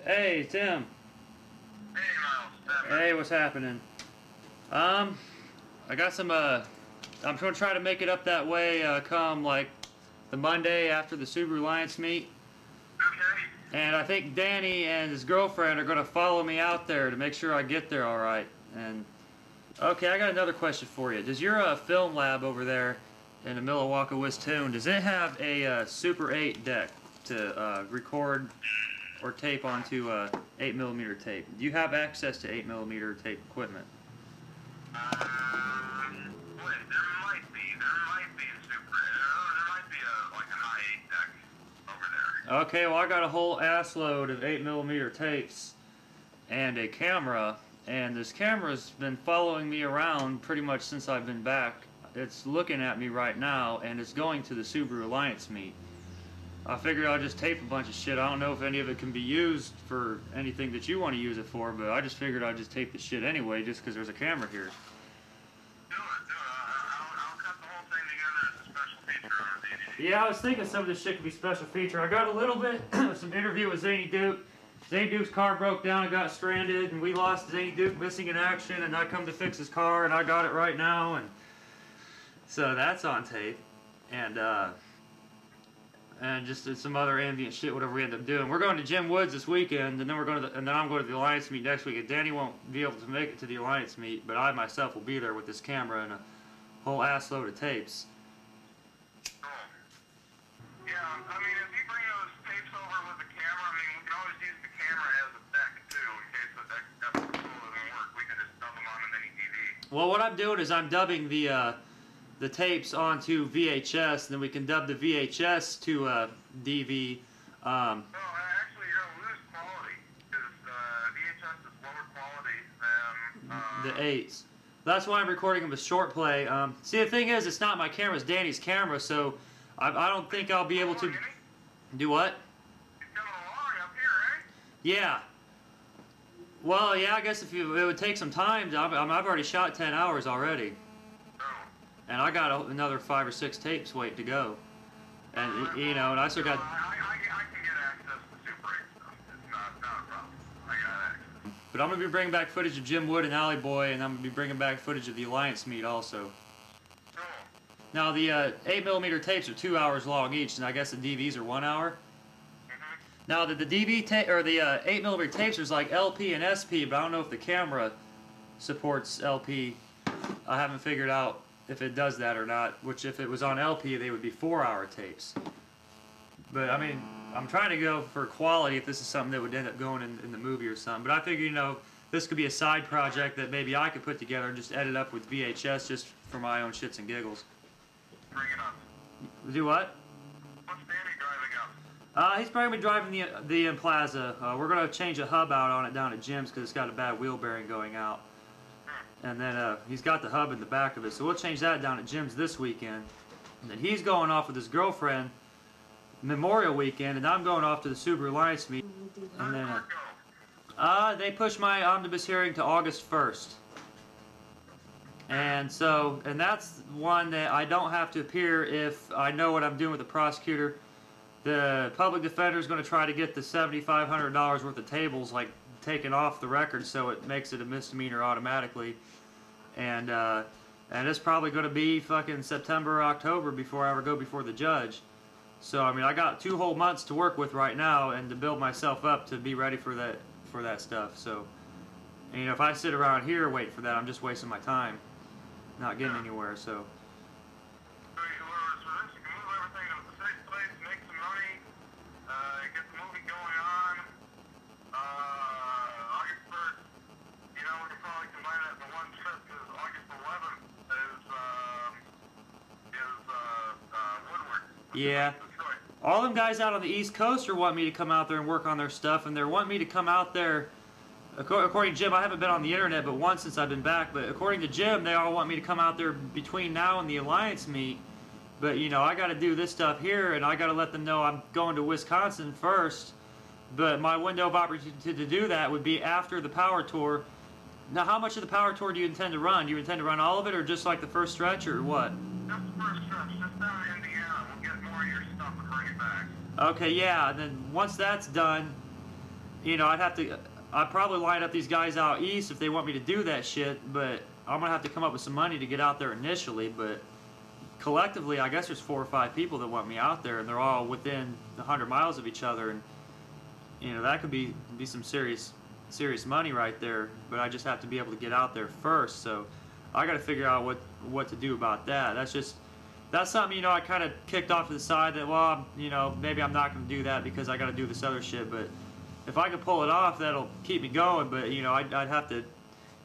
Hey, Tim. Hey, Miles. Hey, what's happening? I got some, I'm going to try to make it up that way, come, like, the Monday after the Subaru Alliance meet. Okay. And I think Danny and his girlfriend are going to follow me out there to make sure I get there alright. And, okay, I got another question for you. Does your, film lab over there in the Milwaukee, Wisconsin, does it have a, Super 8 deck to, record or tape onto 8mm tape? Do you have access to 8mm tape equipment? Wait, there might be a super, there might be like an I-8 deck over there. Okay, well I got a whole assload of 8mm tapes and a camera, and this camera's been following me around pretty much since I've been back. It's looking at me right now, and it's going to the Subaru Alliance meet. I figured I'd just tape a bunch of shit. I don't know if any of it can be used for anything that you want to use it for, but I just figured I'd just tape the shit anyway, just because there's a camera here. Do it. I'll cut the whole thing together as a special feature on DVD. Yeah, I was thinking some of this shit could be special feature. I got a little bit of some interview with Zany Duke. Zany Duke's car broke down and got stranded, and we lost Zany Duke missing in action, and I come to fix his car, and I got it right now, and so that's on tape. And just some other ambient shit, whatever we end up doing. We're going to Jim Woods this weekend, and then I'm going to the Alliance meet next week. And Danny won't be able to make it to the Alliance meet, but I myself will be there with this camera and a whole assload of tapes. Cool. Yeah, I mean, if you bring those tapes over with the camera, I mean, we can always use the camera as a deck too, in case the deck doesn't work. We can just dub them on a mini DV. Well, what I'm doing is I'm dubbing the tapes onto VHS, and then we can dub the VHS to DV. No, actually, you're going to lose quality, because VHS is lower quality than the 8s. That's why I'm recording them with short play. See, the thing is, it's not my camera, it's Danny's camera, so I don't think I'll be able to... Do what? He's coming along up here, eh? Yeah. Well, yeah, I guess it would take some time. I've already shot 10 hours already. And I got another 5 or 6 tapes waiting to go. And, you know, and I still got... I can get access to Super 8 stuff. It's not a problem. I got access. But I'm going to be bringing back footage of Jim Wood and Alley Boy, and I'm going to be bringing back footage of the Alliance meet also. Cool. Now, the 8mm tapes are 2 hours long each, and I guess the DVs are 1 hour. Mm-hmm. Now, the DV tape, or the 8mm tapes, there's like LP and SP, but I don't know if the camera supports LP. I haven't figured out if it does that or not, which if it was on LP, they would be 4-hour tapes. But, I mean, I'm trying to go for quality if this is something that would end up going in the movie or something. But I figure, you know, this could be a side project that maybe I could put together and just edit up with VHS just for my own shits and giggles. Bring it up. Do what? What's Danny driving up? He's probably driving the Implaza. We're going to change a hub out on it down at Jim's because it's got a bad wheel bearing going out. And then he's got the hub in the back of it, so we'll change that down at Jim's this weekend. And then he's going off with his girlfriend Memorial Weekend, and I'm going off to the Subaru Alliance meet. And then they pushed my omnibus hearing to August 1st. And so, and that's one that I don't have to appear if I know what I'm doing with the prosecutor. The public defender is going to try to get the $7,500 worth of tables like taken off the record, so it makes it a misdemeanor automatically. And it's probably going to be fucking September or October before I ever go before the judge. So I mean, I got 2 whole months to work with right now and to build myself up to be ready for that stuff. So, and, you know, if I sit around here waiting for that, I'm just wasting my time, not getting anywhere. So. So you can move everything to the safe place, make some money, get the movie going on. August 1st, you know, we can probably combine that into one trip because August 11th is Woodward. Yeah. All them guys out on the East Coast are wanting me to come out there and work on their stuff, and they're wanting me to come out there. According to Jim, I haven't been on the internet but once since I've been back, but according to Jim, they all want me to come out there between now and the Alliance meet. But, you know, I got to do this stuff here, and I got to let them know I'm going to Wisconsin first. But my window of opportunity to do that would be after the power tour. Now, how much of the power tour do you intend to run? Do you intend to run all of it, or just like the first stretch, or what? Just the first stretch, just down in Indiana. We'll get more of your stuff and bring it back. Okay, yeah, and then once that's done, I'd probably line up these guys out east if they want me to do that shit, but I'm gonna have to come up with some money to get out there initially. But collectively, I guess there's 4 or 5 people that want me out there, and they're all within 100 miles of each other, and that could be some serious money right there. But I just have to be able to get out there first, so I got to figure out what to do about that. That's something I kind of kicked off to the side that, well, maybe I'm not going to do that because I got to do this other shit. But if I can pull it off, that'll keep me going. But I'd have to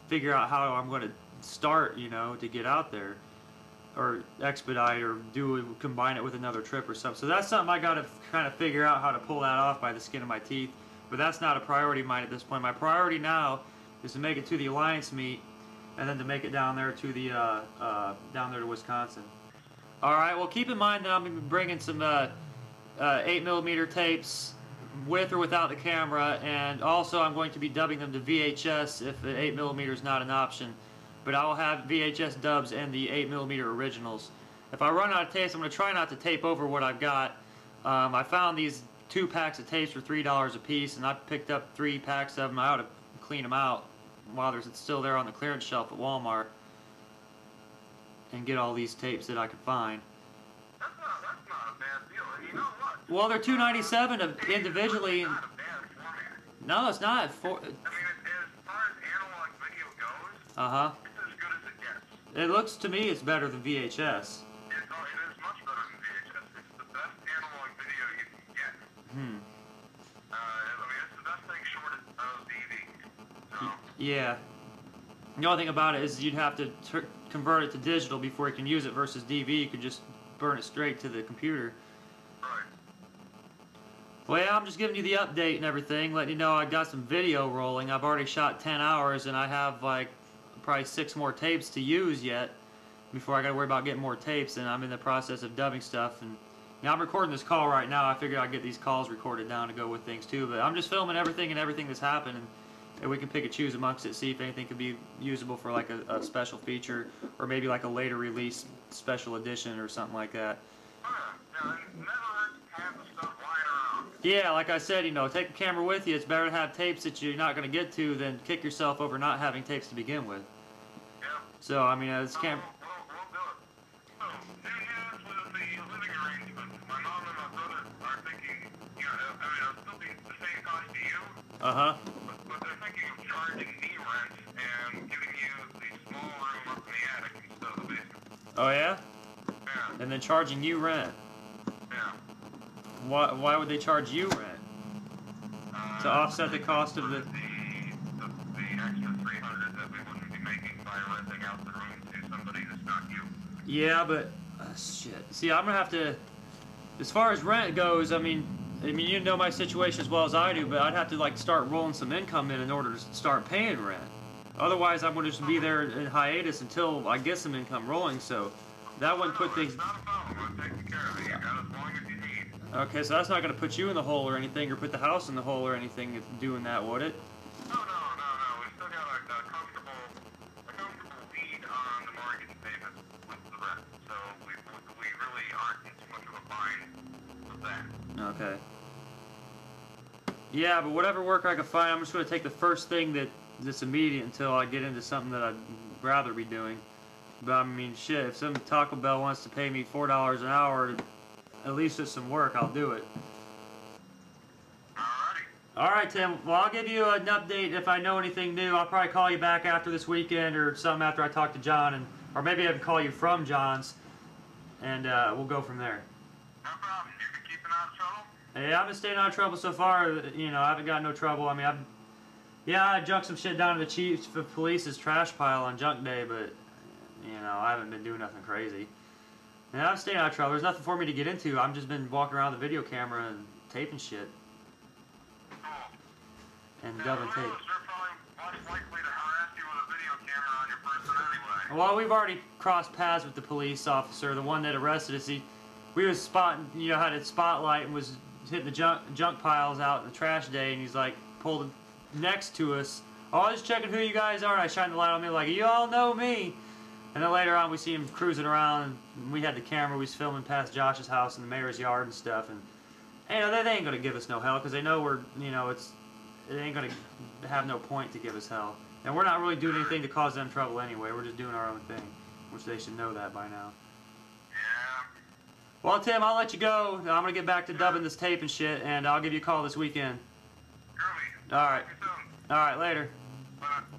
figure out how I'm going to start, to get out there, or expedite, or combine it with another trip or something. So that's something I got to kind of figure out how to pull that off by the skin of my teeth. But that's not a priority of mine at this point. My priority now is to make it to the Alliance meet, and then to make it down there to the down there to Wisconsin. All right. Well, keep in mind that I'm going to be bringing some 8mm tapes with or without the camera, and also I'm going to be dubbing them to VHS if the 8mm is not an option. But I will have VHS dubs and the 8mm originals. If I run out of tapes, I'm going to try not to tape over what I've got. I found these 2 packs of tapes for $3 a piece, and I picked up 3 packs of them. I ought to clean them out while they're still there on the clearance shelf at Walmart, and get all these tapes that I could find. That's not a bad deal. You know what? Well, they're $2.97 individually. It's not a bad format. No, it's not. I mean, as far as analog video goes, Uh-huh. it's as good as it gets. It looks to me it's better than VHS. It is much better than VHS. It's the best analog video you can get. I mean, it's the best thing short of DV. So. Yeah. The only thing about it is you'd have to convert it to digital before you can use it, versus DV, you could just burn it straight to the computer. Right. Well, yeah, I'm just giving you the update and everything, letting you know I got some video rolling. I've already shot 10 hours, and I have like probably 6 more tapes to use yet before I got to worry about getting more tapes, and I'm in the process of dubbing stuff. And I'm recording this call right now. I figured I'd get these calls recorded down to go with things too, but I'm just filming everything that's happened, and we can pick and choose amongst it, see if anything could be usable for like a special feature, or maybe like a later release special edition or something like that. Yeah, it never hurts to have the stuff lying around. Yeah, like I said, take the camera with you. It's better to have tapes that you're not going to get to than kick yourself over not having tapes to begin with. Yeah. So, I mean, this camera... We'll do it. So, new news with the living arrangement. My mom and my brother are thinking, it'll still be the same cost to you. Uh-huh. But they're thinking of charging me rent and giving you the small room up in the attic instead of the basement. Oh, yeah? Yeah. And then charging you rent. Yeah. Why would they charge you rent? To offset the cost of the extra $300 that we wouldn't be making by renting out the room to somebody that's not you. Yeah, but shit. See, I'm gonna have to. As far as rent goes, I mean, you know my situation as well as I do, but I'd have to like start rolling some income in order to start paying rent. Otherwise, I'm gonna just be there in hiatus until I get some income rolling. So that wouldn't put things. It's not a problem. We're taking care of it. You got as long as you need. Okay, so that's not gonna put you in the hole or anything, or put the house in the hole or anything, doing that, would it? No. We still got a comfortable lead on the mortgage payment with the rent. So we really aren't in too much of a bind with that. Okay. Yeah, but whatever work I can find, I'm just gonna take the first thing that's immediate until I get into something that I'd rather be doing. But I mean, shit, if some Taco Bell wants to pay me $4 an hour, at least just some work, I'll do it. Alrighty. Alright, Tim. Well, I'll give you an update if I know anything new. I'll probably call you back after this weekend or something after I talk to John, or maybe I can call you from John's, and we'll go from there. No problem. You been keeping out of trouble? Hey, I've been staying out of trouble so far. I haven't got no trouble. I mean, I junked some shit down to the chief of police's trash pile on junk day, but I haven't been doing nothing crazy. And I'm staying out of trouble. There's nothing for me to get into. I've just been walking around the video camera and taping shit. Cool. And dubbing tape. They're probably less likely to harass you with a video camera on your person anyway. Well, we've already crossed paths with the police officer, the one that arrested us. We was spotting, had a spotlight and was hitting the junk piles out in the trash day, and he's like pulled next to us. Oh, I was checking who you guys are. And I shined the light on me like, you all know me. And then later on, we see him cruising around, and we had the camera. We was filming past Josh's house in the mayor's yard and stuff. And they ain't gonna give us no hell because they know we're, it ain't gonna have no point to give us hell. And we're not really doing anything to cause them trouble anyway. We're just doing our own thing, which they should know that by now. Yeah. Well, Tim, I'll let you go. I'm gonna get back to dubbing this tape and shit, and I'll give you a call this weekend. Groovy. All right. Talk to you soon. All right, later. Bye.